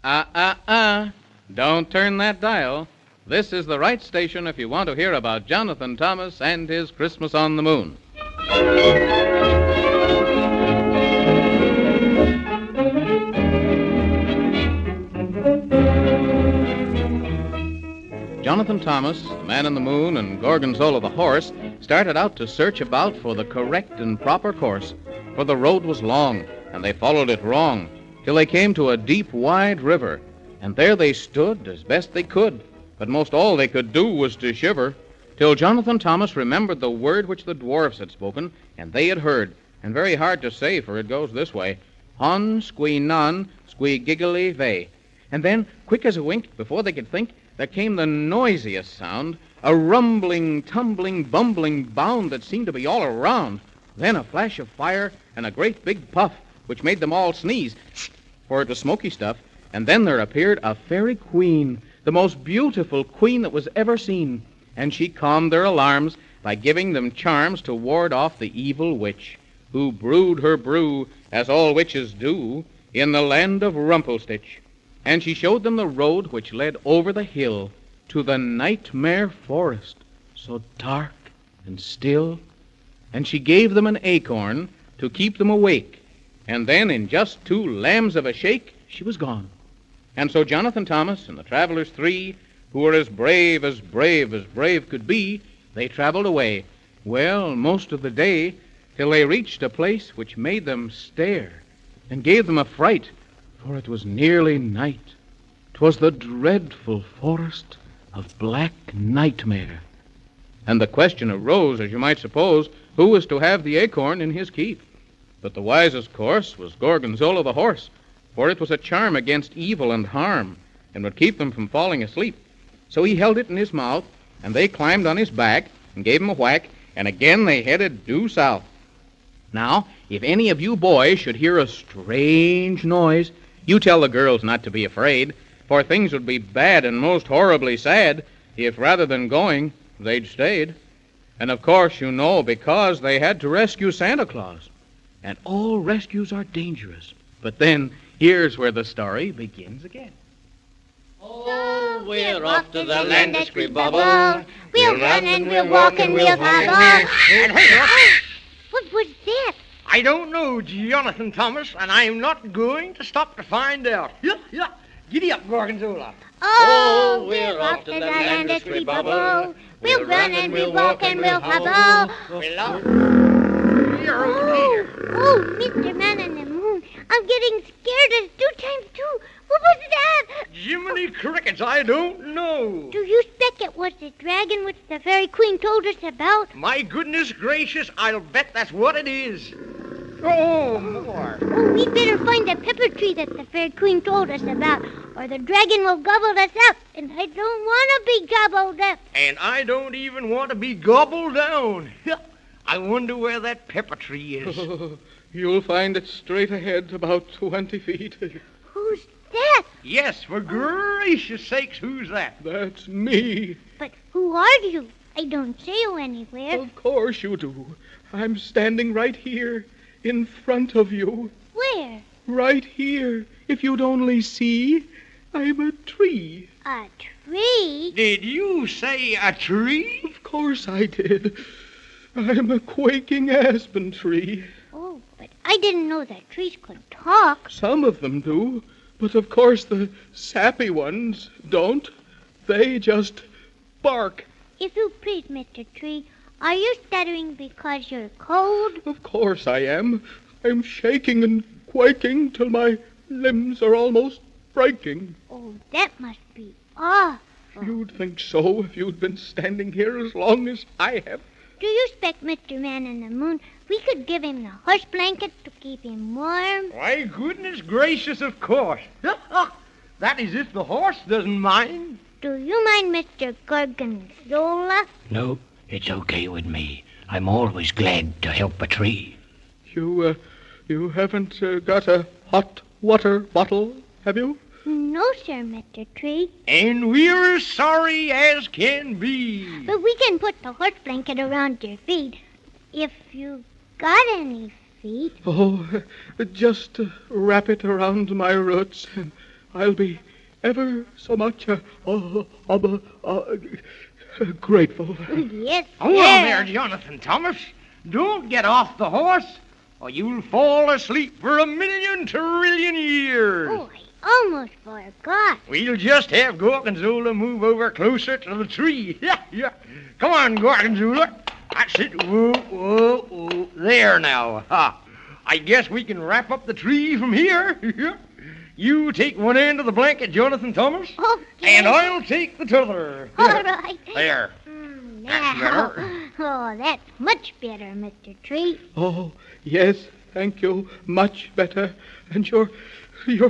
Don't turn that dial. This is the right station if you want to hear about Jonathan Thomas and his Christmas on the Moon. Jonathan Thomas, the Man in the Moon, and Gorgonzola the horse started out to search about for the correct and proper course, for the road was long, and they followed it wrong, till they came to a deep, wide river, and there they stood as best they could, but most all they could do was to shiver, till Jonathan Thomas remembered the word which the dwarfs had spoken, and they had heard, and very hard to say, for it goes this way: Hon, squee non, squee giggly vey. And then, quick as a wink, before they could think, there came the noisiest sound, a rumbling, tumbling, bumbling bound that seemed to be all around. Then a flash of fire and a great big puff, which made them all sneeze, for it was smoky stuff. And then there appeared a fairy queen, the most beautiful queen that was ever seen. And she calmed their alarms by giving them charms to ward off the evil witch, who brewed her brew, as all witches do, in the land of Rumplestitch. And she showed them the road which led over the hill to the nightmare forest, so dark and still. And she gave them an acorn to keep them awake. And then, in just 2 lambs of a shake, she was gone. And so Jonathan Thomas and the travelers 3, who were as brave could be, they traveled away, well, most of the day, till they reached a place which made them stare and gave them a fright, for it was nearly night. 'Twas the dreadful forest of Black Nightmare. And the question arose, as you might suppose, who was to have the acorn in his keep? But the wisest course was Gorgonzola the horse, for it was a charm against evil and harm, and would keep them from falling asleep. So he held it in his mouth, and they climbed on his back and gave him a whack, and again they headed due south. Now, if any of you boys should hear a strange noise, you tell the girls not to be afraid, for things would be bad and most horribly sad if, rather than going, they'd stayed. And of course, you know, because they had to rescue Santa Claus. And all rescues are dangerous. But then, here's where the story begins again. Oh, we're off to the land of Scribubble. We'll run and we'll walk and we'll hobble. And hey, What was that? I don't know, Jonathan Thomas, and I'm not going to stop to find out. Yeah. Giddy up, Gorgonzola. Oh, we're off to the land of Scribubble. We'll run and we'll walk and we'll hobble. Oh, Mr. Man in the Moon, I'm getting scared. It's 2 times 2. What was that? Jiminy crickets, I don't know. Do you expect it was the dragon which the fairy queen told us about? My goodness gracious, I'll bet that's what it is. Oh, more. Oh, we'd better find the pepper tree that the fairy queen told us about, or the dragon will gobble us up, and I don't want to be gobbled up. And I don't even want to be gobbled down. I wonder where that pepper tree is. You'll find it straight ahead, about 20 feet. Who's that? Yes, for gracious sakes, who's that? That's me. But who are you? I don't see you anywhere. Of course you do. I'm standing right here, in front of you. Where? Right here. If you'd only see, I'm a tree. A tree? Did you say a tree? Of course I did. I'm a quaking aspen tree. Oh, but I didn't know that trees could talk. Some of them do, but of course the sappy ones don't. They just bark. If you please, Mr. Tree, are you stuttering because you're cold? Of course I am. I'm shaking and quaking till my limbs are almost breaking. Oh, that must be awful. You'd think so if you'd been standing here as long as I have. Do you expect Mr. Man in the Moon we could give him the horse blanket to keep him warm? My goodness gracious, of course. That is if the horse doesn't mind. Do you mind, Mr. Gorgonzola? No, it's okay with me. I'm always glad to help a tree. You haven't got a hot water bottle, have you? No, sir, Mr. Tree. And we're sorry as can be. But we can put the horse blanket around your feet. If you've got any feet. Oh, just wrap it around my roots and I'll be ever so much grateful. Yes, Hold on there, Jonathan Thomas. Don't get off the horse, or you'll fall asleep for 1,000,000 trillion years. Oh, I almost forgot. We'll just have Gorgonzola move over closer to the tree. Yeah. Come on, Gorgonzola. That's it. Whoa. There now. Ha. I guess we can wrap up the tree from here. You take one end of the blanket, Jonathan Thomas. Okay. And I'll take the t'other. All right. There. That's Now. better. Oh, that's much better, Mr. Tree. Oh, yes, thank you. Much better. And you're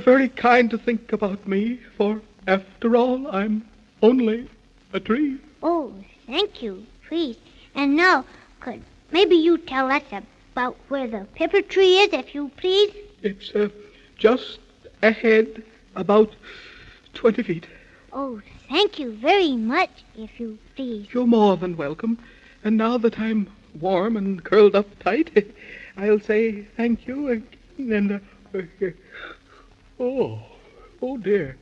very kind to think about me, for after all, I'm only a tree. Oh, thank you, please. And now, could maybe you tell us about where the pepper tree is, if you please? It's just ahead, about 20 feet. Oh, thank you very much, if you please. You're more than welcome. And now that I'm warm and curled up tight, I'll say thank you again. And, oh dear.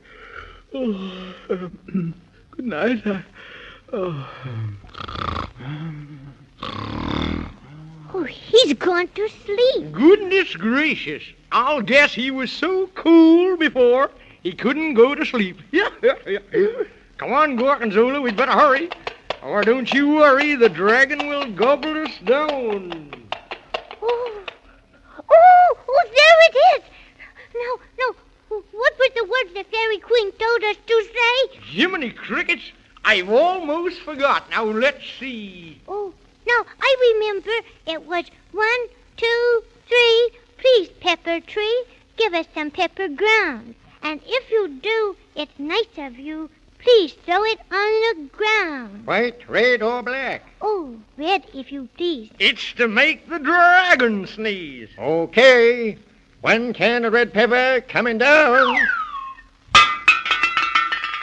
Oh, good night. Oh, he's gone to sleep. Goodness gracious. I'll guess he was so cool before he couldn't go to sleep. Yeah. Come on, Gorgonzola, we'd better hurry. Or don't you worry, the dragon will gobble us down. Oh, there it is. No. What were the words the Fairy Queen told us to say? Jiminy crickets, I've almost forgot. Now, let's see. Oh, no, I remember. It was 1, 2, 3. Please, pepper tree, give us some pepper ground. And if you do, it's nice of you. Please throw it on the ground. White, red, or black? Oh, red, if you please. It's to make the dragon sneeze. Okay. 1 can of red pepper coming down.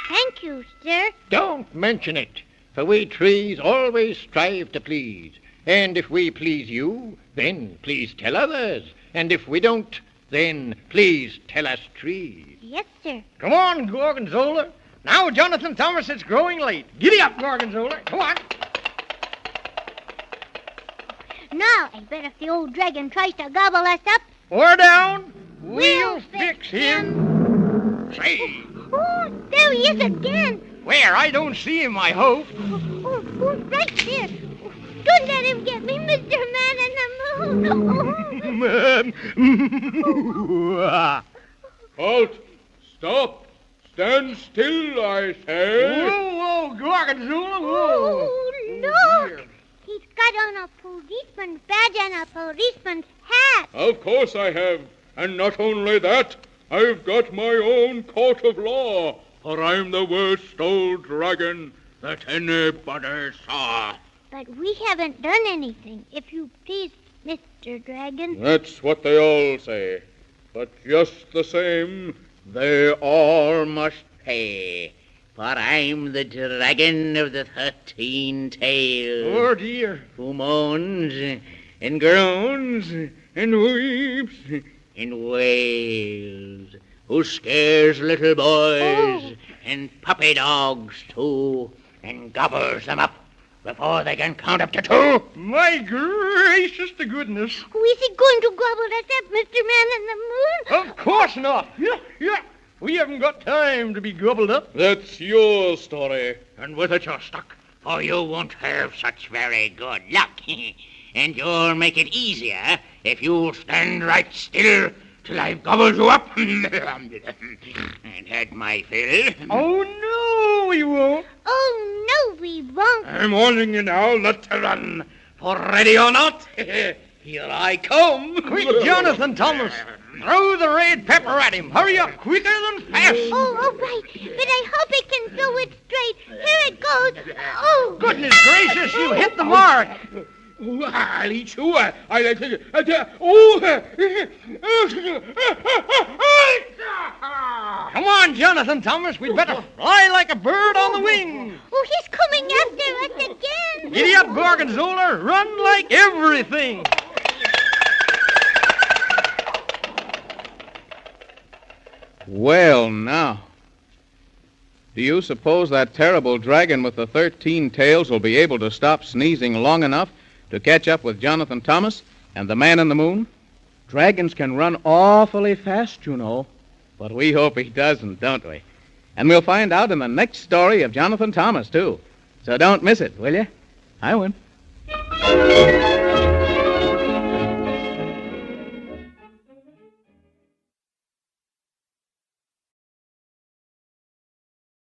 Thank you, sir. Don't mention it, for we trees always strive to please. And if we please you, then please tell others. And if we don't, then please tell us trees. Yes, sir. Come on, Gorgonzola. Now, Jonathan Thomas, it's growing late. Giddy up, Gorgonzola. Come on. Now, I bet if the old dragon tries to gobble us up, Or down. We'll fix him. Say, oh, there he is again. where? I don't see him, I hope. Oh, right there. Don't let him get me, Mr. Man in the Moon. Halt! Stop! Stand still, I say. Whoa, Gorgonzola, Oh, look. He's got on a policeman's badge and a policeman's hat. Of course I have. And not only that, I've got my own court of law, for I'm the worst old dragon that anybody saw. But we haven't done anything, if you please, Mr. Dragon. That's what they all say. But just the same, they all must Pay, for I'm the dragon of the 13 tails, Oh, dear. who moans and groans and weeps and wails, who scares little boys and puppy dogs too, and gobbles them up before they can count up to 2. My gracious to goodness. Who is he going to gobble us up, Mr. Man in the Moon? Of course not. Yeah. We haven't got time to be gobbled up. That's your story. And with it you're stuck, for you won't have such very good luck. And you'll make it easier if you'll stand right still till I've gobbled you up and had my fill. Oh, no, we won't. Oh, no, we won't. I'm warning you now not to run, for ready or not, here I come. Quick, Jonathan Thomas. Throw the red pepper at him. Hurry up, quicker than fast. Oh, all right. But I hope I can throw it straight. Here it goes. Oh. Goodness gracious, you hit the mark. I'll eat you. Come on, Jonathan Thomas. We'd better fly like a bird on the wing. Oh, he's coming after us again. Giddy up, Gorgonzola. Run like everything. Well, now. Do you suppose that terrible dragon with the 13 tails will be able to stop sneezing long enough to catch up with Jonathan Thomas and the Man in the Moon? Dragons can run awfully fast, you know. But we hope he doesn't, don't we? And we'll find out in the next story of Jonathan Thomas, too. So don't miss it, will you? I won't.